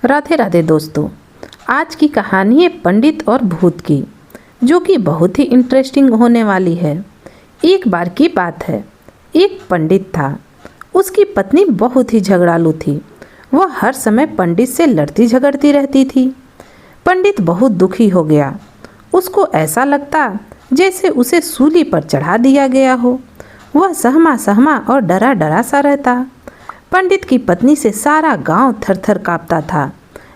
राधे राधे दोस्तों। आज की कहानी है पंडित और भूत की, जो कि बहुत ही इंटरेस्टिंग होने वाली है। एक बार की बात है, एक पंडित था। उसकी पत्नी बहुत ही झगड़ालू थी। वह हर समय पंडित से लड़ती झगड़ती रहती थी। पंडित बहुत दुखी हो गया। उसको ऐसा लगता जैसे उसे सूली पर चढ़ा दिया गया हो। वह सहमा सहमा और डरा डरा सा रहता। पंडित की पत्नी से सारा गांव थर-थर कांपता था।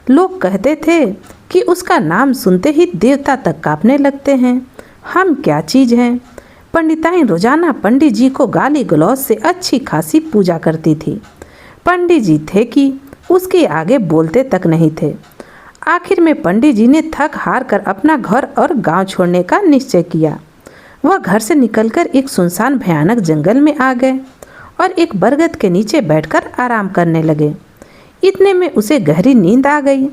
लोग कहते थे कि उसका नाम सुनते ही देवता तक कांपने लगते हैं। हम क्या चीज़ हैं। पंडिताइन रोजाना पंडित जी को गाली गलौज से अच्छी खासी पूजा करती थी। पंडित जी थे कि उसके आगे बोलते तक नहीं थे। आखिर में पंडित जी ने थक हार कर अपना घर और गांव छोड़ने का निश्चय किया। वह घर से निकलकर एक सुनसान भयानक जंगल में आ गए और एक बरगद के नीचे बैठकर आराम करने लगे। इतने में उसे गहरी नींद आ गई।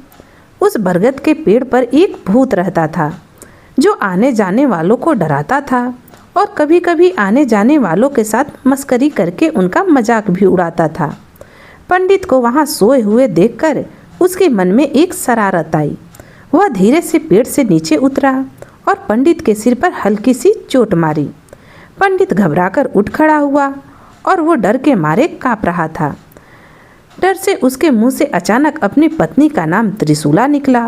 उस बरगद के पेड़ पर एक भूत रहता था, जो आने जाने वालों को डराता था और कभी कभी आने जाने वालों के साथ मस्करी करके उनका मजाक भी उड़ाता था। पंडित को वहाँ सोए हुए देखकर उसके मन में एक शरारत आई। वह धीरे से पेड़ से नीचे उतरा और पंडित के सिर पर हल्की सी चोट मारी। पंडित घबराकर उठ खड़ा हुआ और वो डर के मारे काँप रहा था। डर से उसके मुंह से अचानक अपनी पत्नी का नाम त्रिशूला निकला।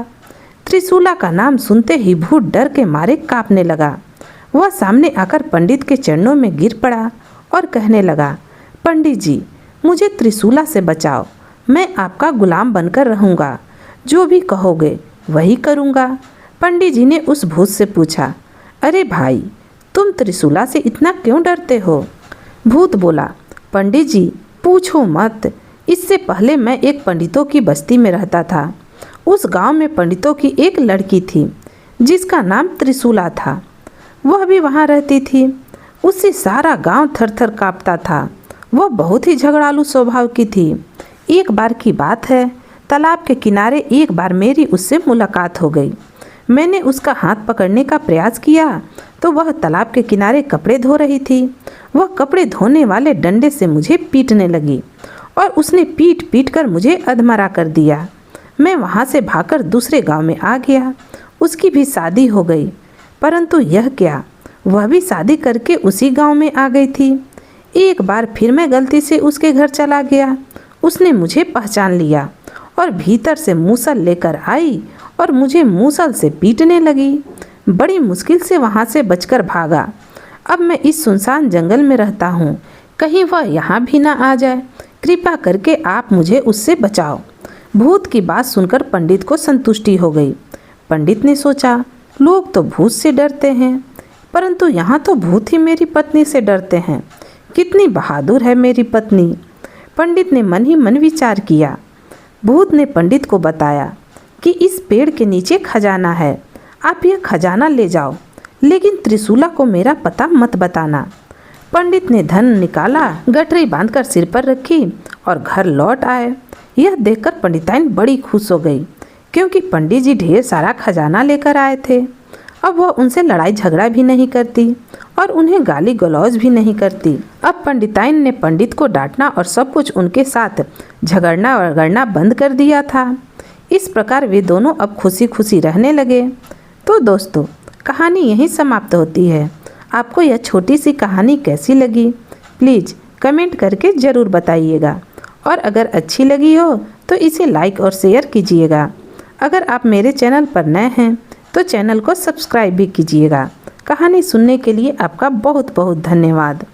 त्रिशूला का नाम सुनते ही भूत डर के मारे काँपने लगा। वह सामने आकर पंडित के चरणों में गिर पड़ा और कहने लगा, पंडित जी, मुझे त्रिशूला से बचाओ। मैं आपका गुलाम बनकर रहूँगा। जो भी कहोगे वही करूँगा। पंडित जी ने उस भूत से पूछा, अरे भाई, तुम त्रिशूला से इतना क्यों डरते हो? भूत बोला, पंडित जी पूछो मत। इससे पहले मैं एक पंडितों की बस्ती में रहता था। उस गांव में पंडितों की एक लड़की थी जिसका नाम त्रिशूला था। वह भी वहां रहती थी। उससे सारा गांव थर-थर कांपता था। वह बहुत ही झगड़ालू स्वभाव की थी। एक बार की बात है, तालाब के किनारे एक बार मेरी उससे मुलाकात हो गई। मैंने उसका हाथ पकड़ने का प्रयास किया तो वह तालाब के किनारे कपड़े धो रही थी। वह कपड़े धोने वाले डंडे से मुझे पीटने लगी और उसने पीट पीट कर मुझे अधमरा कर दिया। मैं वहाँ से भागकर दूसरे गांव में आ गया। उसकी भी शादी हो गई, परंतु यह क्या, वह भी शादी करके उसी गांव में आ गई थी। एक बार फिर मैं गलती से उसके घर चला गया। उसने मुझे पहचान लिया और भीतर से मूसल लेकर आई और मुझे मूसल से पीटने लगी। बड़ी मुश्किल से वहाँ से बचकर भागा। अब मैं इस सुनसान जंगल में रहता हूँ। कहीं वह यहाँ भी ना आ जाए। कृपा करके आप मुझे उससे बचाओ। भूत की बात सुनकर पंडित को संतुष्टि हो गई। पंडित ने सोचा, लोग तो भूत से डरते हैं, परंतु यहाँ तो भूत ही मेरी पत्नी से डरते हैं। कितनी बहादुर है मेरी पत्नी। पंडित ने मन ही मन विचार किया। भूत ने पंडित को बताया कि इस पेड़ के नीचे खजाना है। आप यह खजाना ले जाओ, लेकिन त्रिशूला को मेरा पता मत बताना। पंडित ने धन निकाला, गठरी बांधकर सिर पर रखी और घर लौट आए। यह देखकर पंडिताइन बड़ी खुश हो गई, क्योंकि पंडित जी ढेर सारा खजाना लेकर आए थे। अब वह उनसे लड़ाई झगड़ा भी नहीं करती और उन्हें गाली गलौज भी नहीं करती। अब पंडिताइन ने पंडित को डांटना और सब कुछ उनके साथ झगड़ना वगड़ना बंद कर दिया था। इस प्रकार वे दोनों अब खुशी खुशी रहने लगे। तो दोस्तों, कहानी यहीं समाप्त होती है। आपको यह छोटी सी कहानी कैसी लगी, प्लीज़ कमेंट करके ज़रूर बताइएगा। और अगर अच्छी लगी हो तो इसे लाइक और शेयर कीजिएगा। अगर आप मेरे चैनल पर नए हैं तो चैनल को सब्सक्राइब भी कीजिएगा। कहानी सुनने के लिए आपका बहुत बहुत धन्यवाद।